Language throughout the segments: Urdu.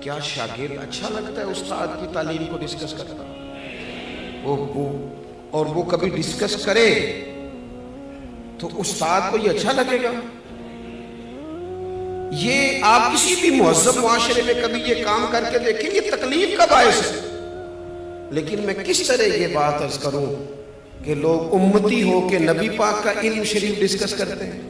کیا شاگرد اچھا لگتا ہے استاد کی تعلیم کو ڈسکس کرتا؟ اور وہ کبھی ڈسکس کرے تو استاد کو یہ اچھا لگے گا؟ یہ آپ کسی بھی مہذب معاشرے میں کبھی یہ کام کر کے دیکھیں، یہ تکلیف کا باعث ہے۔ لیکن میں کس طرح یہ بات عرض کروں کہ لوگ امتی ہو کے نبی پاک کا علم شریف ڈسکس کرتے ہیں،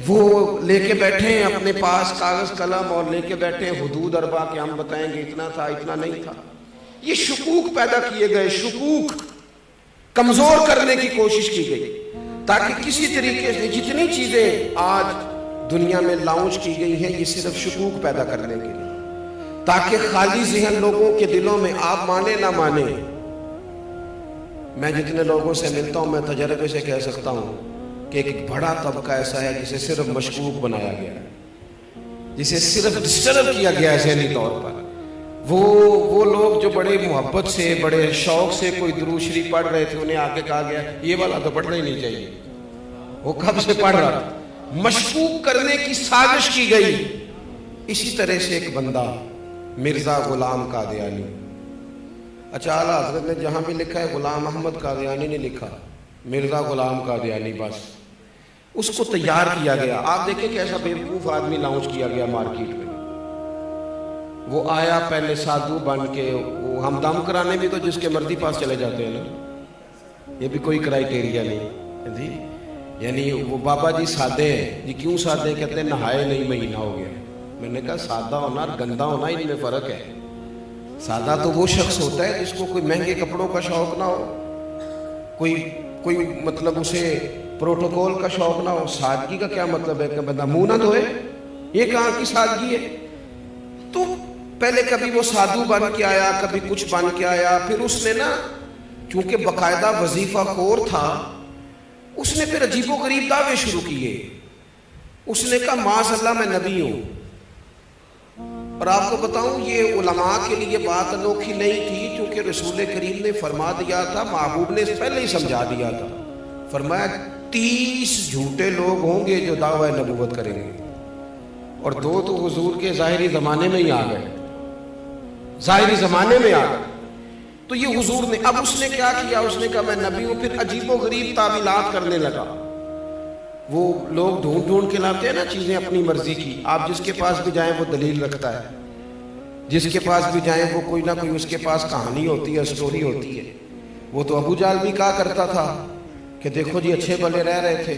وہ لے کے بیٹھے ہیں اپنے پاس کاغذ قلم اور لے کے بیٹھے ہیں حدود اربع کہ ہم بتائیں گے اتنا تھا اتنا نہیں تھا۔ یہ شکوک پیدا کیے گئے، شکوک کمزور کرنے کی کوشش کی گئی تاکہ کسی طریقے سے جتنی چیزیں آج دنیا میں لانچ کی گئی ہیں یہ صرف شکوک پیدا کرنے کے لیے، تاکہ خالی ذہن لوگوں کے دلوں میں آپ مانے نہ مانے۔ میں جتنے لوگوں سے ملتا ہوں میں تجربے سے کہہ سکتا ہوں کہ ایک بڑا طبقہ ایسا ہے جسے صرف مشکوک بنایا گیا ہے، جسے صرف ڈسٹرب کیا گیا ہے ذہنی طور پر۔ وہ لوگ جو بڑے محبت سے بڑے شوق سے کوئی درود شریف پڑھ رہے تھے، انہیں آگے کہا گیا یہ والا تو پڑھنا ہی نہیں چاہیے، وہ کب سے پڑھ رہا تھا۔ مشکوک کرنے کی سازش کی گئی۔ اسی طرح سے ایک بندہ مرزا غلام قادیانی، اچھا اعلیٰ حضرت نے جہاں بھی لکھا ہے غلام احمد قادیانی نے لکھا، مرزا غلام قادیانی بس، اس کو تیار کیا گیا۔ آپ دیکھیں کیسا بیوقوف آدمی لانچ کیا گیا مارکیٹ میں۔ وہ آیا پہلے سادھو بن کے، وہ ہم دم کرانے بھی تو جس کے مرضی پاس چلے جاتے ہیں نا، یہ بھی کوئی کرائیٹیریا نہیں جی، یعنی وہ بابا جی سادے ہیں جی، کیوں سادے؟ کہتے ہیں نہائے نہیں مہینہ ہو گیا۔ میں نے کہا سادہ ہونا اور گندا ہونا ان میں فرق ہے۔ سادہ تو وہ شخص ہوتا ہے جس کو کوئی مہنگے کپڑوں کا شوق نہ ہو، کوئی مطلب اسے پروٹوکول کا شوق نہ ہو۔ سادگی کا کیا مطلب ہے کہ بندہ منہ نہ دھوئے؟ یہ کہاں کی سادگی ہے؟ تو پہلے کبھی وہ سادھو بن کے آیا، کبھی کچھ بن کے آیا، پھر اس نے نا چونکہ باقاعدہ وظیفہ خور تھا، اس نے پھر عجیب و غریب دعوے شروع کیے۔ اس نے کہا معاذ اللہ میں نبی ہوں۔ اور آپ کو بتاؤں یہ علماء کے لیے بات انوکھی نہیں تھی، کیونکہ رسول کریم نے فرما دیا تھا، محبوب نے پہلے ہی سمجھا دیا تھا، فرمایا 30 جھوٹے لوگ ہوں گے جو دعوی نبوت کریں گے، اور 2 تو حضور کے ظاہری زمانے میں ہی آ گئے، ظاہری زمانے میں آ گئے۔ تو یہ حضور نے، اب اس نے کیا کیا؟ اس نے کہا میں نبی ہوں، پھر عجیب و غریب تعویلات کرنے لگا۔ وہ لوگ ڈھونڈ کے لاتے ہیں نا چیزیں اپنی مرضی کی، آپ جس کے پاس بھی جائیں وہ دلیل رکھتا ہے، جس کے پاس بھی جائیں وہ کوئی نہ کوئی اس کے پاس کہانی ہوتی ہے، سٹوری ہوتی ہے۔ وہ تو ابو جہل بھی کہا کرتا تھا کہ دیکھو جی اچھے بھلے رہ رہے تھے،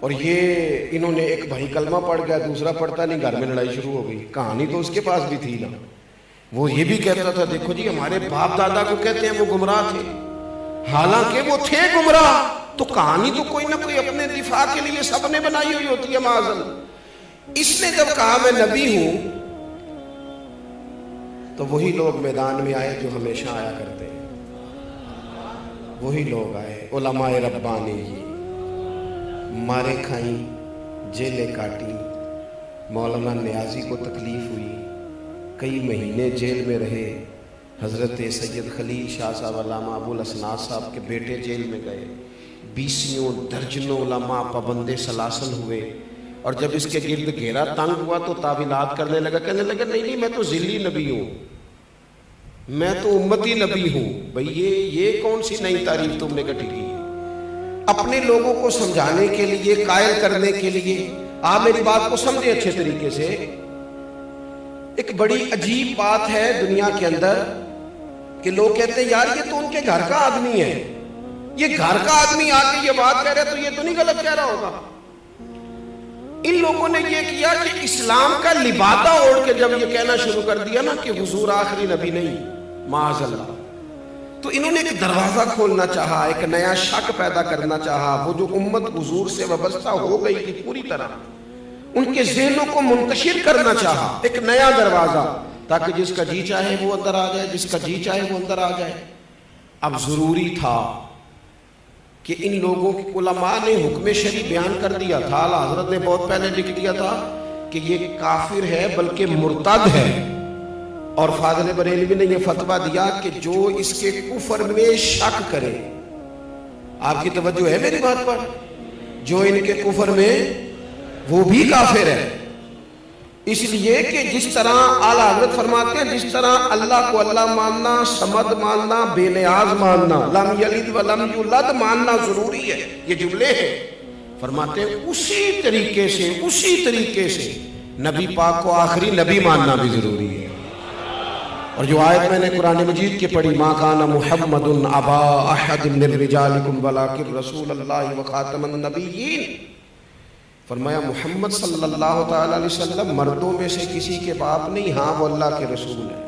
اور یہ انہوں نے ایک بھائی کلمہ پڑھ گیا، دوسرا پڑھتا نہیں، گھر میں لڑائی شروع ہو گئی۔ کہانی تو اس کے پاس بھی تھی نا۔ وہ یہ بھی کہتا تھا دیکھو جی ہمارے باپ دادا کو کہتے ہیں وہ گمراہ تھے، حالانکہ وہ تھے گمراہ۔ تو کہانی تو کوئی نہ کوئی اپنے دفاع کے لیے سب نے بنائی ہوئی ہوتی ہے معاذ اللہ۔ اس نے جب کہا میں نبی ہوں تو وہی لوگ میدان میں آئے جو ہمیشہ آیا کرتے ہیں، وہی لوگ آئے، علماء ربانی جی، مارے کھائیں، جیلیں کاٹی۔ مولانا نیازی کو تکلیف ہوئی، کئی مہینے جیل میں رہے۔ حضرت سید خلیل شاہ صاحب علامہ ابو الاسناد صاحب کے بیٹے جیل میں گئے، 20 درجنوں علماء پابند سلاسل ہوئے۔ اور جب اس کے گرد گھیرا تنگ ہوا تو تعویلات کرنے لگا، کہنے لگا نہیں میں تو ذلی نبی ہوں، میں تو امتی نبی ہوں۔ بھئی یہ کون سی نئی تعریف تم نے گٹھی کی؟ اپنے لوگوں کو سمجھانے کے لیے، قائل کرنے کے لیے، آپ میری بات کو سمجھیں اچھے طریقے سے۔ ایک بڑی عجیب بات ہے دنیا کے اندر کہ لوگ کہتے ہیں یار یہ تو ان کے گھر کا آدمی ہے، یہ گھر کا آدمی آ کے یہ بات کہہ رہا ہے تو یہ تو نہیں غلط کہہ رہا ہوگا۔ ان لوگوں نے یہ کیا کہ اسلام کا لبادہ اوڑھ کے جب یہ کہنا شروع کر دیا نا کہ حضور آخری نبی نہیں، معاذ اللہ، تو انہوں نے ایک دروازہ کھولنا چاہا، ایک نیا شک پیدا کرنا چاہا۔ وہ جو امت حضور سے وابستہ ہو گئی تھی پوری طرح، ان کے ذہنوں کو منتشر کرنا چاہا، ایک نیا دروازہ، تاکہ جس کا جی چاہے وہ اندر آ جائے، جس کا جی چاہے وہ اندر آ جائے۔ اب ضروری تھا کہ ان لوگوں کی علماء نے حکم شرعی بیان کر دیا تھا، اعلیٰ حضرت نے بہت پہلے لکھ دیا تھا کہ یہ کافر ہے بلکہ مرتد ہے، اور فاضل بریلوی نے یہ فتویٰ دیا کہ جو اس کے کفر میں شک کرے، آپ کی توجہ ہے میری بات پر، جو ان کے کفر میں وہ بھی کافر ہے۔ اس لیے کہ جس طرح اعلیٰ حضرت فرماتے ہیں جس طرح اللہ کو اللہ ماننا، صمد ماننا، بے نیاز ماننا، لم یلد ولم یولد ماننا ضروری ہے، یہ جملے ہیں، فرماتے ہیں اسی طریقے سے نبی پاک کو آخری نبی ماننا بھی ضروری ہے۔ اور جو آیت میں نے قرآن مجید کی پڑھی، ما کان محمد ابا احد من رجالکم ولکن رسول اللہ وخاتم النبیین، فرمایا محمد صلی اللہ تعالی علیہ وسلم مردوں میں سے کسی کے باپ نہیں، ہاں وہ اللہ کے رسول ہیں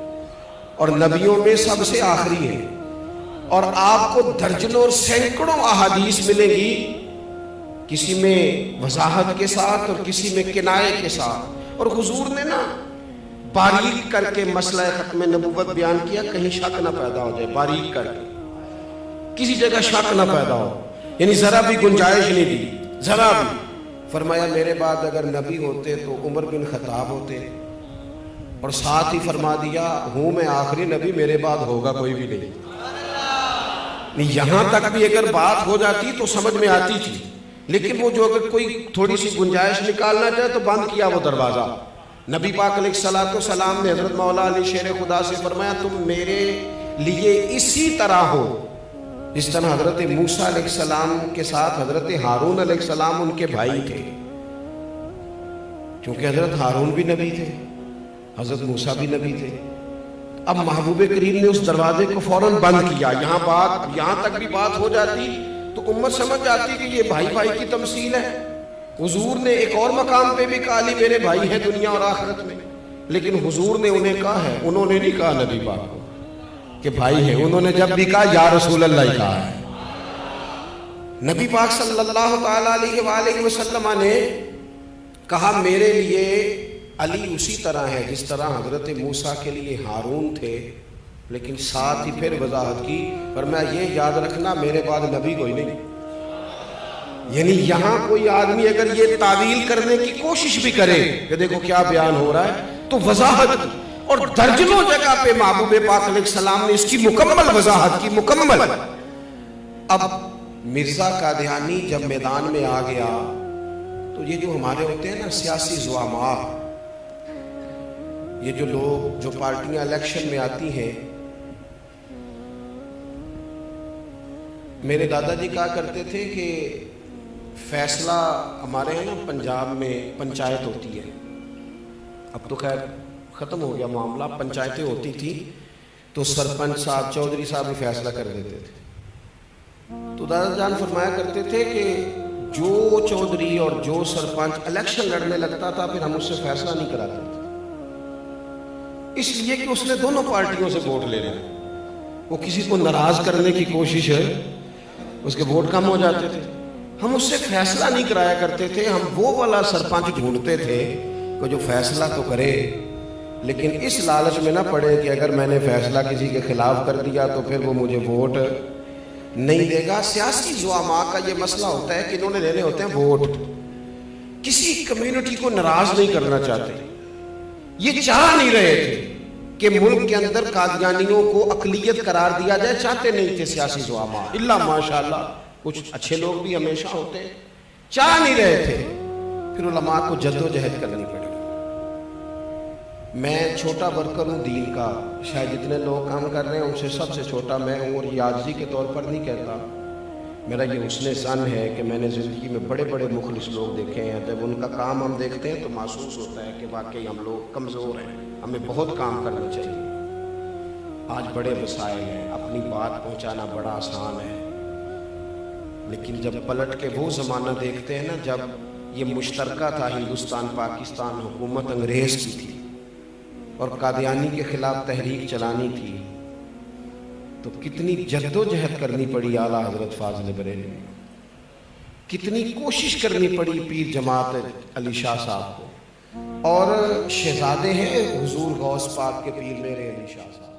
اور نبیوں میں سب سے آخری ہیں۔ اور آپ کو درجنوں اور سینکڑوں احادیث ملیں گی، کسی میں وضاحت کے ساتھ اور کسی میں کنایے کے ساتھ، اور حضور نے نا باریک کر کے مسئلہ ختم نبوت بیان کیا، کہیں شک نہ پیدا ہو جائے، باریک کر کے کسی جگہ شک نہ پیدا ہو، یعنی ذرا بھی گنجائش نہیں دی، ذرا بھی۔ فرمایا میرے بعد اگر نبی ہوتے تو عمر بن خطاب ہوتے، اور ساتھ ہی فرما دیا ہوں میں آخری نبی، میرے بعد ہوگا کوئی بھی نہیں۔ یہاں تک بھی اگر بات ہو جاتی تو سمجھ میں آتی تھی، لیکن وہ جو اگر کوئی تھوڑی سی گنجائش نکالنا چاہے تو بند کیا وہ دروازہ۔ نبی پاک علیہ السلام نے حضرت مولا علی شیر خدا سے فرمایا تم میرے لیے اسی طرح ہو جس طرح حضرت موسیٰ علیہ السلام کے ساتھ حضرت ہارون علیہ السلام ان کے بھائی تھے، کیونکہ حضرت ہارون بھی نبی تھے، حضرت موسیٰ بھی نبی تھے۔ اب محبوب کریم نے اس دروازے کو فوراً بند کیا۔ یہاں تک بھی بات ہو جاتی تو امت سمجھ جاتی کہ یہ بھائی بھائی کی تمثیل ہے۔ حضور نے ایک اور مقام پہ بھی کہا لی میرے بھائی ہیں دنیا اور آخرت میں، لیکن حضور نے انہیں کہا ہے، انہوں نے نہیں کہا نبی پاک کو کہ بھائی ہیں، انہوں نے جب بھی کہا یا رسول اللہ ہی کہا ہے۔ نبی پاک صلی اللہ تعالیٰ علیہ وآلہ وسلم نے کہا میرے لیے علی اسی طرح ہے جس طرح حضرت موسیٰ کے لیے ہارون تھے، لیکن ساتھ ہی پھر وضاحت کی، فرمایا یہ یاد رکھنا میرے بعد نبی کوئی نہیں۔ یعنی یہاں کوئی آدمی اگر یہ تعویل کرنے کی کوشش بھی کرے کہ دیکھو کیا بیان ہو رہا ہے، تو وضاحت کی، اور درجنوں جگہ پہ محبوب پاک علیہ السلام نے اس کی مکمل وضاحت کی، مکمل۔ اب مرزا قادیانی جب میدان میں آ گیا تو یہ جو ہمارے ہوتے ہیں نا سیاسی زعماء، یہ جو لوگ جو پارٹیاں الیکشن میں آتی ہیں، میرے دادا جی کہا کرتے تھے کہ فیصلہ ہمارے ہیں نا پنجاب میں پنچایت ہوتی ہے، اب تو خیر ختم ہو گیا معاملہ، پنچایتیں ہوتی تھی تو سرپنچ صاحب چودھری صاحب بھی فیصلہ کر دیتے تھے۔ تو دادا جان فرمایا کرتے تھے کہ جو چودھری اور جو سرپنچ الیکشن لڑنے لگتا تھا پھر ہم اس سے فیصلہ نہیں کراتے تھے، اس لیے کہ اس نے دونوں پارٹیوں سے ووٹ لے رہے ہیں، وہ کسی کو ناراض کرنے کی کوشش ہے، اس کے ووٹ کم ہو جاتے تھے۔ ہم اس سے فیصلہ نہیں کرایا کرتے تھے، ہم وہ والا سرپنچ ڈھونڈتے تھے کہ جو فیصلہ تو کرے لیکن اس لالچ میں نہ پڑے کہ اگر میں نے فیصلہ کسی کے خلاف کر دیا تو پھر وہ مجھے ووٹ نہیں دے گا۔ سیاسی زعماء کا یہ مسئلہ ہوتا ہے کہ انہوں نے لینے ہوتے ہیں ووٹ، کسی کمیونٹی کو ناراض نہیں کرنا چاہتے، یہ چاہ نہیں رہے تھے کہ ملک کے اندر قادیانیوں کو اقلیت قرار دیا جائے، چاہتے نہیں تھے سیاسی زعماء، اللہ ماشاءاللہ کچھ اچھے لوگ بھی ہمیشہ ہوتے ہیں، چاہ نہیں رہے تھے، پھر علماء کو جد و جہد کرنی پڑی۔ میں چھوٹا ورکر ہوں دین کا، شاید جتنے لوگ کام کر رہے ہیں ان سے سب سے چھوٹا میں ہوں، اور یہ عاجزی کے طور پر نہیں کہتا، میرا یہ حسن ظن ہے کہ میں نے زندگی میں بڑے بڑے مخلص لوگ دیکھے ہیں، جب ان کا کام ہم دیکھتے ہیں تو محسوس ہوتا ہے کہ واقعی ہم لوگ کمزور ہیں، ہمیں بہت کام کرنا چاہیے۔ آج بڑے وسائل ہیں، اپنی بات پہنچانا بڑا آسان ہے، لیکن جب پلٹ کے وہ زمانہ دیکھتے ہیں نا جب یہ مشترکہ تھا، ہندوستان پاکستان حکومت انگریز کی تھی اور قادیانی کے خلاف تحریک چلانی تھی، تو کتنی جد و جہد کرنی پڑی اعلیٰ حضرت فاضل بریلوی، کتنی کوشش کرنی پڑی پیر جماعت علی شاہ صاحب کو، اور شہزادے ہیں حضور غوث پاک کے پیر میرے علی شاہ صاحب۔